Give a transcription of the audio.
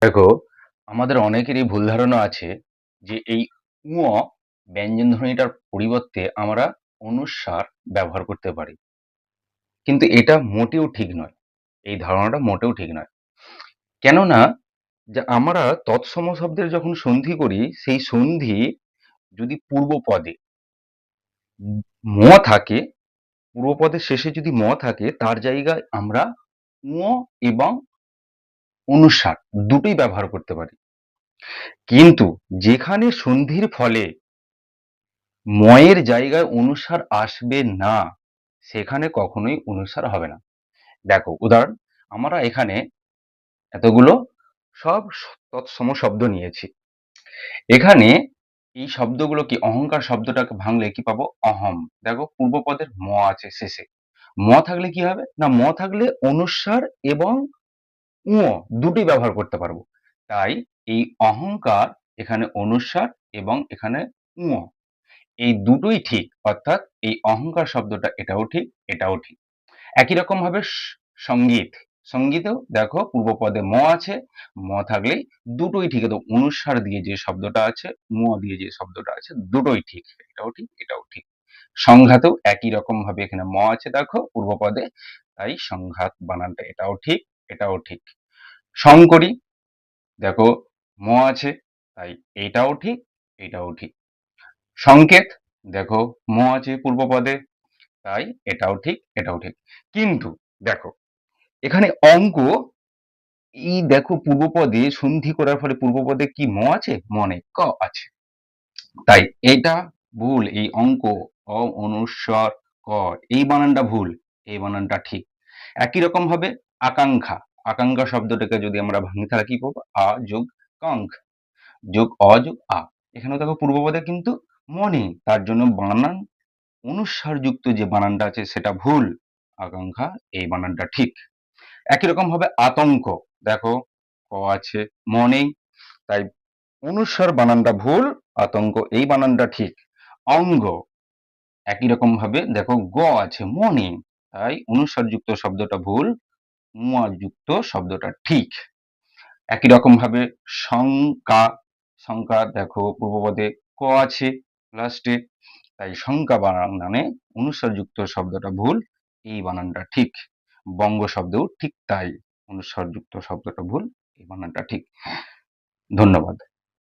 দেখো, আমাদের অনেকেরই ভুল ধারণা আছে যে এই ঙ ব্যঞ্জন ধ্বনিটার পরিবর্তে আমরা অনুস্বার ব্যবহার করতে পারি। কিন্তু এটা মোটেও ঠিক নয়। এই ধারণাটা মোটেও ঠিক নয়। কেননা যে আমরা তৎসম শব্দের যখন সন্ধি করি, সেই সন্ধি যদি পূর্বপদে ম থাকে, পূর্বপদের শেষে যদি ম থাকে, তার জায়গায় আমরা ঙ এবং অনুস্বার দুটোই ব্যবহার করতে পারি। কিন্তু যেখানে সন্ধির ফলে ময়ের জায়গায় অনুস্বার আসবে না, সেখানে কখনোই অনুস্বার হবে না। দেখো উদাহরণ, আমরা এখানে এতগুলো সব তৎসম শব্দ নিয়েছি। এখানে এই শব্দগুলো কি অহংকার শব্দটাকে ভাঙলে কি পাবো? অহম। দেখো পূর্বপদের ম আছে শেষে। ম থাকলে কি হবে? না, ম থাকলে অনুস্বার এবং ঙ দুটোই ব্যবহার করতে পারবো। তাই এই অহংকার এখানে অনুস্বার এবং এখানে ঙ এই দুটোই ঠিক। অর্থাৎ এই অহংকার শব্দটা এটাও ঠিক, এটাও ঠিক। একই রকম ভাবে সঙ্গীত, সঙ্গীতেও দেখো পূর্বপদে ম আছে, ম থাকলেই দুটোই ঠিক। তো অনুস্বার দিয়ে যে শব্দটা আছে, ম দিয়ে যে শব্দটা আছে, দুটোই ঠিক। এটাও ঠিক, এটাও ঠিক। সংঘাতেও একই রকম ভাবে এখানে ম আছে দেখো পূর্বপদে, তাই সংঘাত বানানটা এটাও ঠিক, এটাও ঠিক। শঙ্করী, দেখো ম আছে, তাই এটাও ঠিক, এটাও ঠিক। সংকেত, দেখো ম আছে পূর্বপদে, তাই এটাও ঠিক, এটাও ঠিক। কিন্তু দেখো এখানে অঙ্ক, এই দেখো পূর্বপদে সন্ধি করার ফলে পূর্বপদে কি ম আছে? ম নেই, ক আছে। তাই এটা ভুল। এই অঙ্ক অ অনুস্বর ক, এই বানানটা ভুল, এই বানানটা ঠিক। একই রকম ভাবে আকাঙ্ক্ষা, আকাঙ্ক্ষা শব্দটাকে যদি আমরা ভাঙি তাহলে কি পাবো? আ যোগ কাঙ্ক যোগ অ যোগ আ। এখানে দেখো পূর্বপদে কিন্তু ম নেই, তার জন্য বানান অনুস্বার যুক্ত যে বানানটা আছে সেটা ভুল। আকাঙ্ক্ষা এই বানানটা ঠিক। একই রকম ভাবে আতঙ্ক, দেখো ক আছে, ম নেই, তাই অনুস্বার বানানটা ভুল, আতঙ্ক এই বানানটা ঠিক। অঙ্গ, একই রকম ভাবে দেখো গ আছে, ম নেই, তাই অনুস্বার যুক্ত শব্দটা ভুল, ম যুক্ত শব্দটা ঠিক। একই রকম ভাবে শঙ্কা, শঙ্কা দেখো পূর্বপদে ক আছে লাস্টে, তাই শঙ্কা বানানে অনুস্বার যুক্ত শব্দটা ভুল, এই বানানটা ঠিক। বঙ্গ শব্দও ঠিক তাই, অনুস্বার যুক্ত শব্দটা ভুল, এই বানানটা ঠিক। ধন্যবাদ।